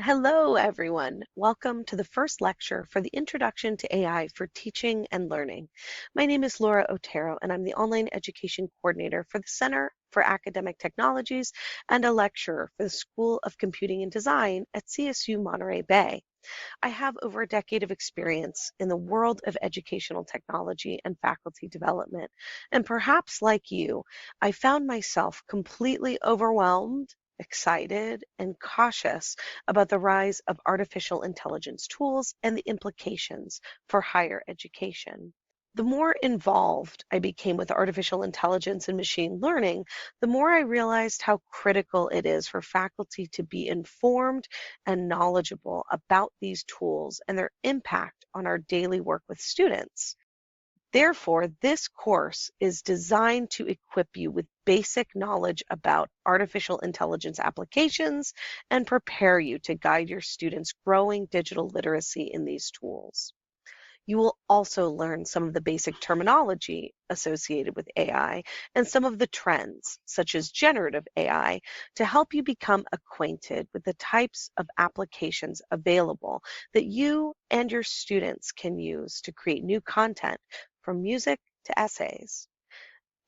Hello, everyone. Welcome to the first lecture for the Introduction to AI for Teaching and Learning. My name is Laura Otero, and I'm the Online Education Coordinator for the Center for Academic Technologies and a lecturer for the School of Computing and Design at CSU Monterey Bay. I have over a decade of experience in the world of educational technology and faculty development, and perhaps like you, I found myself completely overwhelmed, excited, and cautious about the rise of artificial intelligence tools and the implications for higher education. The more involved I became with artificial intelligence and machine learning, the more I realized how critical it is for faculty to be informed and knowledgeable about these tools and their impact on our daily work with students. Therefore, this course is designed to equip you with basic knowledge about artificial intelligence applications and prepare you to guide your students' growing digital literacy in these tools. You will also learn some of the basic terminology associated with AI and some of the trends, such as generative AI, to help you become acquainted with the types of applications available that you and your students can use to create new content, from music to essays.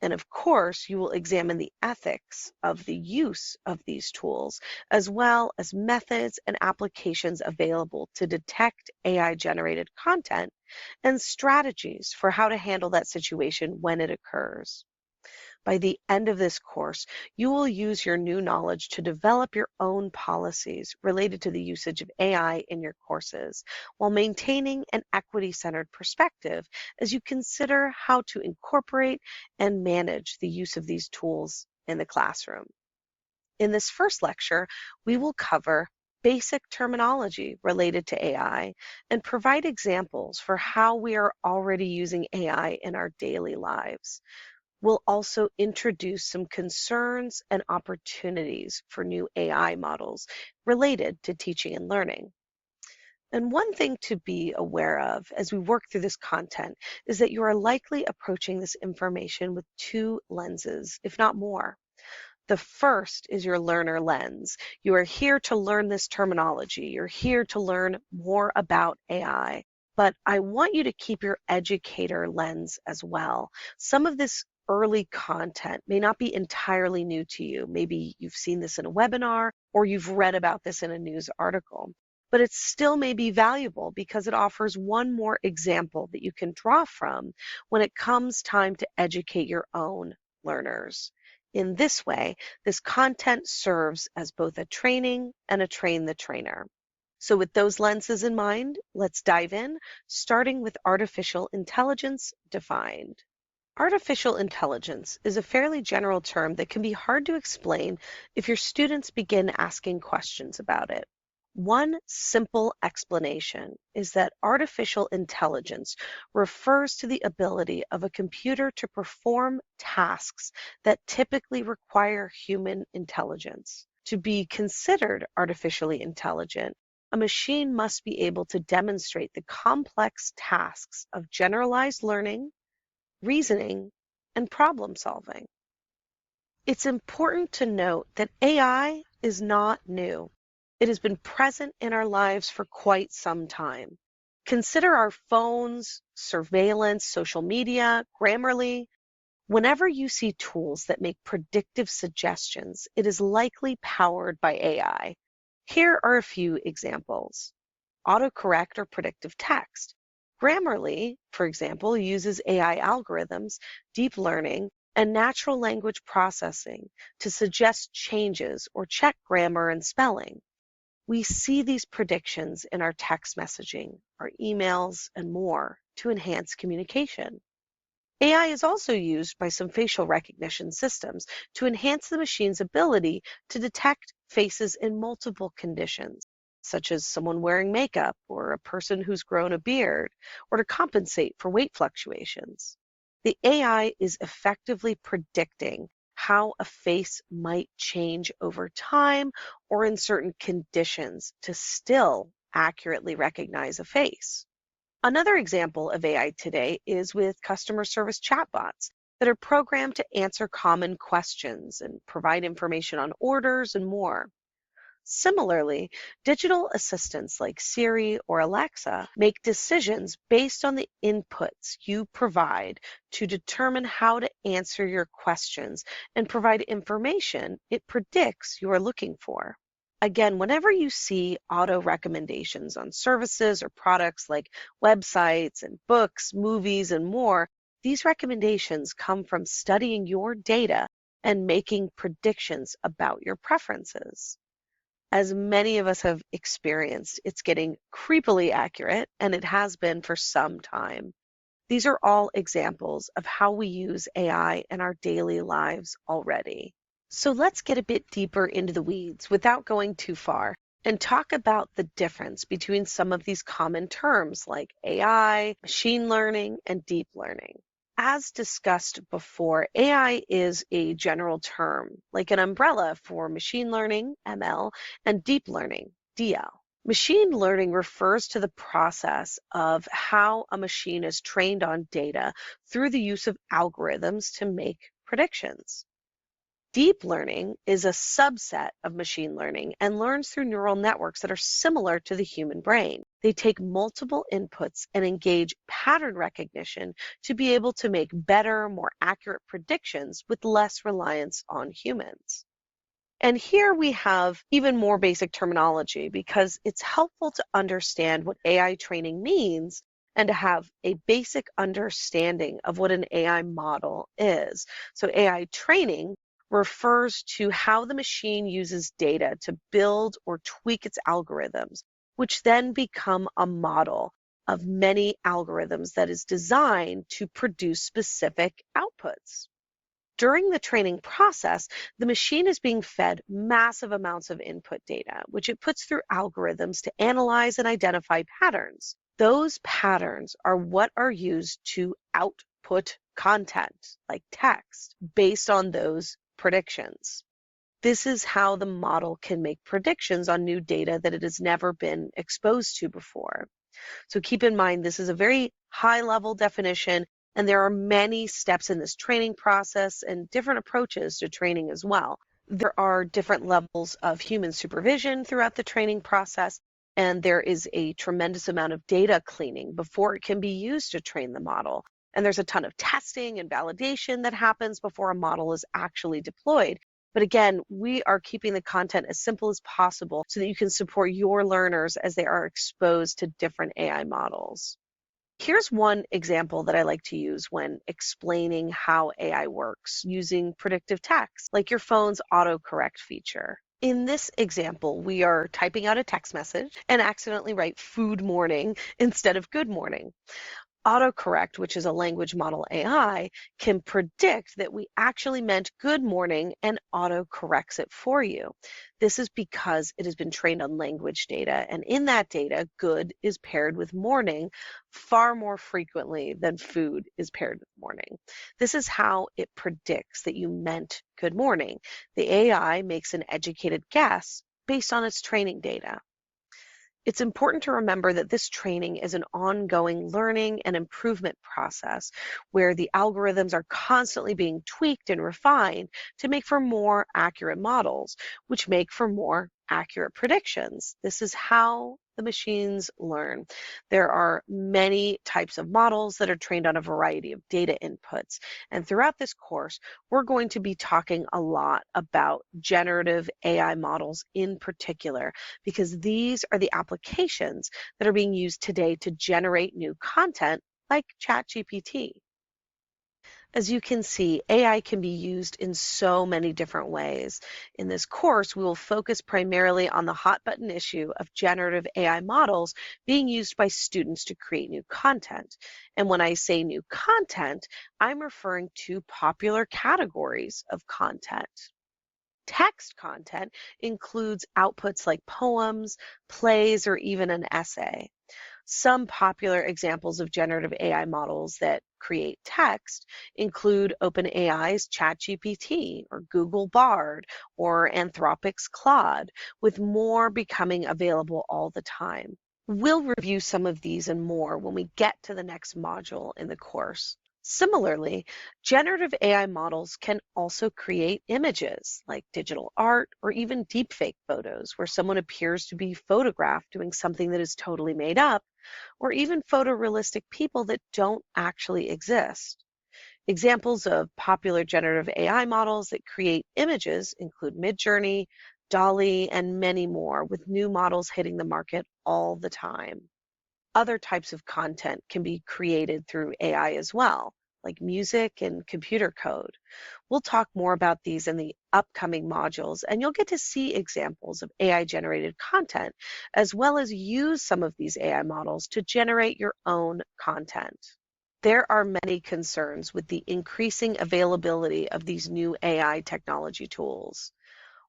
And of course, you will examine the ethics of the use of these tools, as well as methods and applications available to detect AI-generated content and strategies for how to handle that situation when it occurs. By the end of this course, you will use your new knowledge to develop your own policies related to the usage of AI in your courses, while maintaining an equity-centered perspective as you consider how to incorporate and manage the use of these tools in the classroom. In this first lecture, we will cover basic terminology related to AI and provide examples for how we are already using AI in our daily lives. We'll also introduce some concerns and opportunities for new AI models related to teaching and learning. And one thing to be aware of as we work through this content is that you are likely approaching this information with two lenses, if not more. The first is your learner lens. You are here to learn this terminology. You're here to learn more about AI. But I want you to keep your educator lens as well. Some of this early content may not be entirely new to you. Maybe you've seen this in a webinar or you've read about this in a news article. But it still may be valuable because it offers one more example that you can draw from when it comes time to educate your own learners. In this way, this content serves as both a training and a train the trainer. So with those lenses in mind, let's dive in, starting with artificial intelligence defined. Artificial intelligence is a fairly general term that can be hard to explain if your students begin asking questions about it. One simple explanation is that artificial intelligence refers to the ability of a computer to perform tasks that typically require human intelligence. To be considered artificially intelligent, a machine must be able to demonstrate the complex tasks of generalized learning, reasoning, and problem solving. It's important to note that AI is not new. It has been present in our lives for quite some time. Consider our phones, surveillance, social media, Grammarly. Whenever you see tools that make predictive suggestions, it is likely powered by AI. Here are a few examples. Autocorrect or predictive text. Grammarly, for example, uses AI algorithms, deep learning, and natural language processing to suggest changes or check grammar and spelling. We see these predictions in our text messaging, our emails, and more to enhance communication. AI is also used by some facial recognition systems to enhance the machine's ability to detect faces in multiple conditions, such as someone wearing makeup or a person who's grown a beard, or to compensate for weight fluctuations. The AI is effectively predicting how a face might change over time or in certain conditions to still accurately recognize a face. Another example of AI today is with customer service chatbots that are programmed to answer common questions and provide information on orders and more. Similarly, digital assistants like Siri or Alexa make decisions based on the inputs you provide to determine how to answer your questions and provide information it predicts you are looking for. Again, whenever you see auto recommendations on services or products like websites and books, movies, and more, these recommendations come from studying your data and making predictions about your preferences. As many of us have experienced, it's getting creepily accurate, and it has been for some time. These are all examples of how we use AI in our daily lives already. So let's get a bit deeper into the weeds without going too far and talk about the difference between some of these common terms like AI, machine learning, and deep learning. As discussed before, AI is a general term, like an umbrella for machine learning, ML, and deep learning, DL. Machine learning refers to the process of how a machine is trained on data through the use of algorithms to make predictions. Deep learning is a subset of machine learning and learns through neural networks that are similar to the human brain. They take multiple inputs and engage pattern recognition to be able to make better, more accurate predictions with less reliance on humans. And here we have even more basic terminology because it's helpful to understand what AI training means and to have a basic understanding of what an AI model is. So AI training refers to how the machine uses data to build or tweak its algorithms, which then become a model of many algorithms that is designed to produce specific outputs. During the training process, the machine is being fed massive amounts of input data, which it puts through algorithms to analyze and identify patterns. Those patterns are what are used to output content, like text, based on those predictions. This is how the model can make predictions on new data that it has never been exposed to before. So keep in mind, this is a very high-level definition, and there are many steps in this training process and different approaches to training as well. There are different levels of human supervision throughout the training process, and there is a tremendous amount of data cleaning before it can be used to train the model. And there's a ton of testing and validation that happens before a model is actually deployed. But again, we are keeping the content as simple as possible so that you can support your learners as they are exposed to different AI models. Here's one example that I like to use when explaining how AI works using predictive text, like your phone's autocorrect feature. In this example, we are typing out a text message and accidentally write food morning instead of good morning. Autocorrect, which is a language model AI, can predict that we actually meant good morning and autocorrects it for you. This is because it has been trained on language data, and in that data, good is paired with morning far more frequently than food is paired with morning. This is how it predicts that you meant good morning. The AI makes an educated guess based on its training data. It's important to remember that this training is an ongoing learning and improvement process where the algorithms are constantly being tweaked and refined to make for more accurate models, which make for more accurate predictions. This is how the machines learn. There are many types of models that are trained on a variety of data inputs. And throughout this course, we're going to be talking a lot about generative AI models in particular, because these are the applications that are being used today to generate new content like ChatGPT. As you can see, AI can be used in so many different ways. In this course, we will focus primarily on the hot button issue of generative AI models being used by students to create new content. And when I say new content, I'm referring to popular categories of content. Text content includes outputs like poems, plays, or even an essay. Some popular examples of generative AI models that create text include OpenAI's ChatGPT or Google Bard or Anthropic's Claude, with more becoming available all the time. We'll review some of these and more when we get to the next module in the course. Similarly, generative AI models can also create images like digital art or even deepfake photos where someone appears to be photographed doing something that is totally made up, or even photorealistic people that don't actually exist. Examples of popular generative AI models that create images include Midjourney, Dolly, and many more, with new models hitting the market all the time. Other types of content can be created through AI as well, like music and computer code. We'll talk more about these in the upcoming modules, and you'll get to see examples of AI generated content, as well as use some of these AI models to generate your own content. There are many concerns with the increasing availability of these new AI technology tools.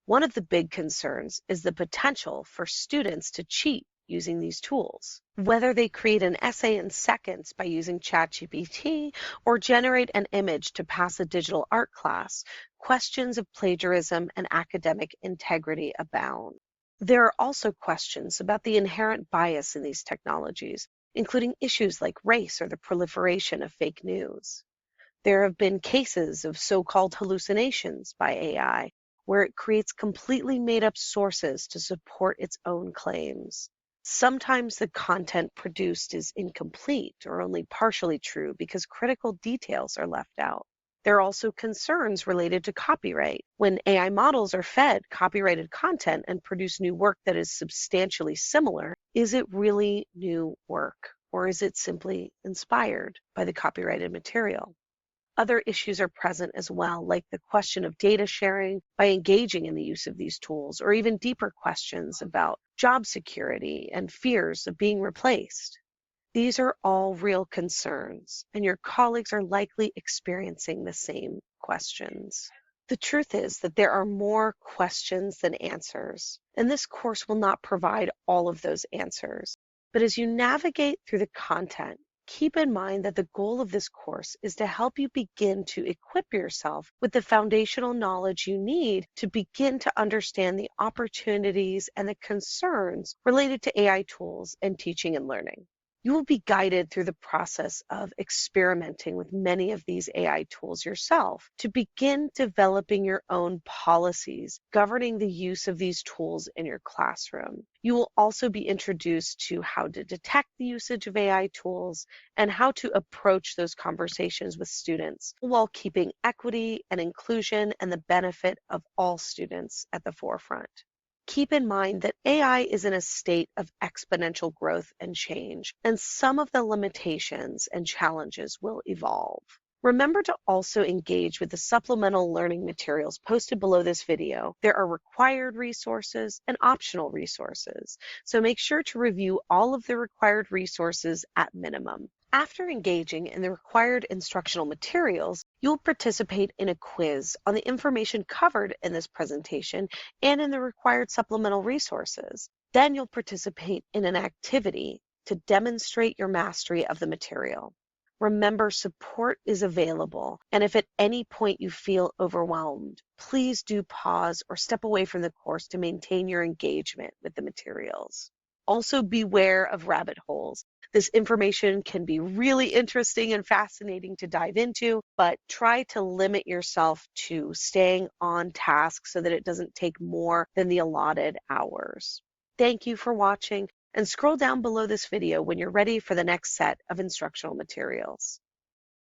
One of the big concerns is the potential for students to cheat using these tools. Whether they create an essay in seconds by using ChatGPT or generate an image to pass a digital art class, questions of plagiarism and academic integrity abound. There are also questions about the inherent bias in these technologies, including issues like race or the proliferation of fake news. There have been cases of so-called hallucinations by AI, where it creates completely made-up sources to support its own claims. Sometimes the content produced is incomplete or only partially true because critical details are left out. There are also concerns related to copyright. When AI models are fed copyrighted content and produce new work that is substantially similar, is it really new work, or is it simply inspired by the copyrighted material? Other issues are present as well, like the question of data sharing by engaging in the use of these tools, or even deeper questions about job security and fears of being replaced. These are all real concerns, and your colleagues are likely experiencing the same questions. The truth is that there are more questions than answers, and this course will not provide all of those answers. But as you navigate through the content, keep in mind that the goal of this course is to help you begin to equip yourself with the foundational knowledge you need to begin to understand the opportunities and the concerns related to AI tools and teaching and learning. You will be guided through the process of experimenting with many of these AI tools yourself to begin developing your own policies governing the use of these tools in your classroom. You will also be introduced to how to detect the usage of AI tools and how to approach those conversations with students while keeping equity and inclusion and the benefit of all students at the forefront. Keep in mind that AI is in a state of exponential growth and change, and some of the limitations and challenges will evolve. Remember to also engage with the supplemental learning materials posted below this video. There are required resources and optional resources, so make sure to review all of the required resources at minimum. After engaging in the required instructional materials, you'll participate in a quiz on the information covered in this presentation and in the required supplemental resources. Then you'll participate in an activity to demonstrate your mastery of the material. Remember, support is available, and if at any point you feel overwhelmed, please do pause or step away from the course to maintain your engagement with the materials. Also, beware of rabbit holes. This information can be really interesting and fascinating to dive into, but try to limit yourself to staying on task so that it doesn't take more than the allotted hours. Thank you for watching, and scroll down below this video when you're ready for the next set of instructional materials.